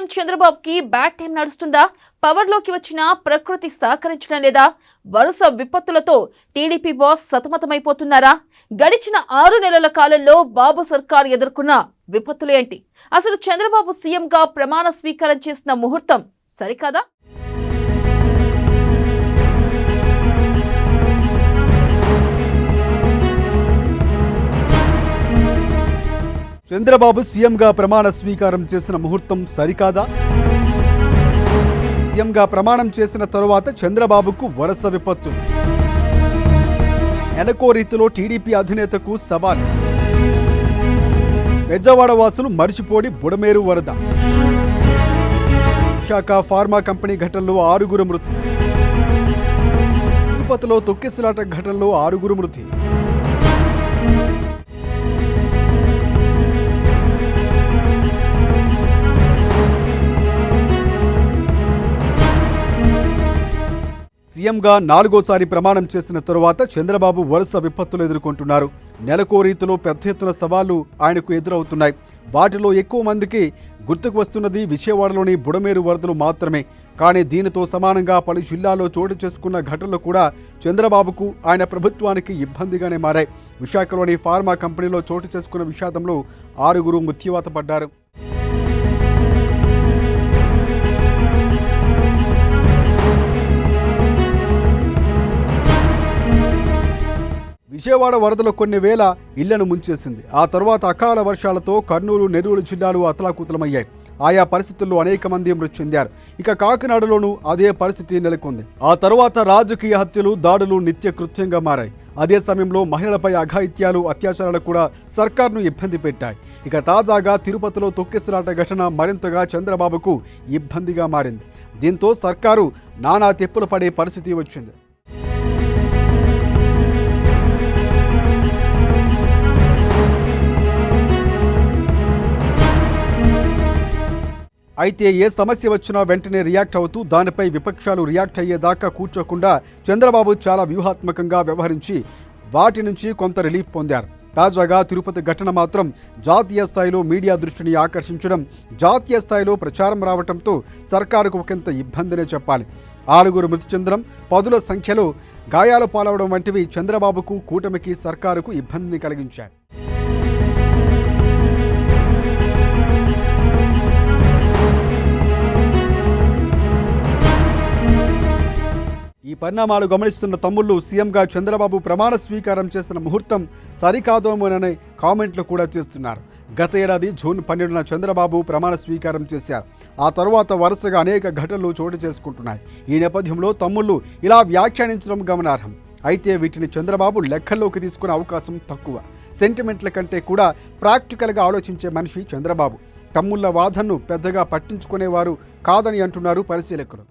CM చంద్రబాబుకి bad time నడుస్తుందా? పవర్లోకి వచ్చిన ప్రకృతి సహకరించడం లేదా? వరుస విపత్తులతో టీడీపీ బాస్ సతమతమైపోతున్నారా? గడిచిన 6 నెలల కాలంలో బాబు సర్కార్ ఎదుర్కొన్న విపత్తులు ఏంటి? అసలు చంద్రబాబు సీఎంగా ప్రమాణ స్వీకారం చేసిన ముహూర్తం సరికాదా? చంద్రబాబు సీఎంగా ప్రమాణ స్వీకారం చేసిన ముహూర్తం సరికాదా? సీఎంగా ప్రమాణం చేసిన తరువాత చంద్రబాబుకు వరుస విపత్తు. నెలకో రీతిలో టీడీపీ అధినేతకు సవాల్. బెజవాడ వాసులు మరిచిపోడి బుడమేరు వరద. విశాఖ ఫార్మా కంపెనీ ఘటనలో 6 మృతి. తిరుపతిలో తొక్కిసలాట ఘటనలో 6 మృతి. సీఎంగా 4వసారి ప్రమాణం చేసిన తరువాత చంద్రబాబు వరుస విపత్తులు ఎదుర్కొంటున్నారు. నెలకో రీతిలో పెద్ద ఎత్తున సవాళ్లు ఆయనకు ఎదురవుతున్నాయి. వాటిలో ఎక్కువ మందికి గుర్తుకు వస్తున్నది విజయవాడలోని బుడమేరు వరదలు మాత్రమే. కానీ దీనితో సమానంగా పలు జిల్లాల్లో చోటు చేసుకున్న ఘటనలు కూడా చంద్రబాబుకు, ఆయన ప్రభుత్వానికి ఇబ్బందిగానే మారాయి. విశాఖలోని ఫార్మా కంపెనీలో చోటు చేసుకున్న విషాదంలో 6 మృత్యువాత పడ్డారు. విజయవాడ వరదలో కొన్ని వేల ఇళ్లను ముంచేసింది. ఆ తర్వాత అకాల వర్షాలతో కర్నూలు, నెల్లూరు జిల్లాలు అతలాకుతలమయ్యాయి. ఆయా పరిస్థితుల్లో అనేక మంది మృతి చెందారు. ఇక కాకినాడలోనూ అదే పరిస్థితి నెలకొంది. ఆ తర్వాత రాజకీయ హత్యలు, దాడులు నిత్యకృత్యంగా మారాయి. అదే సమయంలో మహిళలపై అఘాయిత్యాలు, అత్యాచారాలు కూడా సర్కార్ను ఇబ్బంది పెట్టాయి. ఇక తాజాగా తిరుపతిలో తొక్కిసలాట ఘటన మరింతగా చంద్రబాబుకు ఇబ్బందిగా మారింది. దీంతో సర్కారు నానా తెప్పులు పడే పరిస్థితి వచ్చింది. అయితే ఏ సమస్య వచ్చినా వెంటనే రియాక్ట్ అవుతూ దానిపై విపక్షాలు రియాక్ట్ అయ్యేదాకా కూర్చోకుండా చంద్రబాబు చాలా వ్యూహాత్మకంగా వ్యవహరించి వాటి నుంచి కొంత రిలీఫ్ పొందారు. తాజాగా తిరుపతి ఘటన మాత్రం జాతీయ స్థాయిలో మీడియా దృష్టిని ఆకర్షించడం, జాతీయ స్థాయిలో ప్రచారం రావడంతో సర్కారుకు ఒకంత ఇబ్బందినే చెప్పాలి. 6 మృతి చెందడం, 10ల సంఖ్యలో గాయాలు పాలవడం వంటివి చంద్రబాబుకు, కూటమికి, సర్కారుకు ఇబ్బందిని కలిగించాయి. ఈ పరిణామాలు గమనిస్తున్న తమ్ముళ్ళు సీఎంగా చంద్రబాబు ప్రమాణ స్వీకారం చేసిన ముహూర్తం సరికాదోమోననే కామెంట్లు కూడా చేస్తున్నారు. గత ఏడాది జూన్ 12న చంద్రబాబు ప్రమాణ స్వీకారం చేశారు. ఆ తరువాత వరుసగా అనేక ఘటనలు చోటు చేసుకుంటున్నాయి. ఈ నేపథ్యంలో తమ్ముళ్ళు ఇలా వ్యాఖ్యానించడం గమనార్హం. అయితే వీటిని చంద్రబాబు లెక్కల్లోకి తీసుకునే అవకాశం తక్కువ. సెంటిమెంట్ల కంటే కూడా ప్రాక్టికల్గా ఆలోచించే మనిషి చంద్రబాబు. తమ్ముళ్ళ వాదనను పెద్దగా పట్టించుకునేవారు కాదని అంటున్నారు పరిశీలకులు.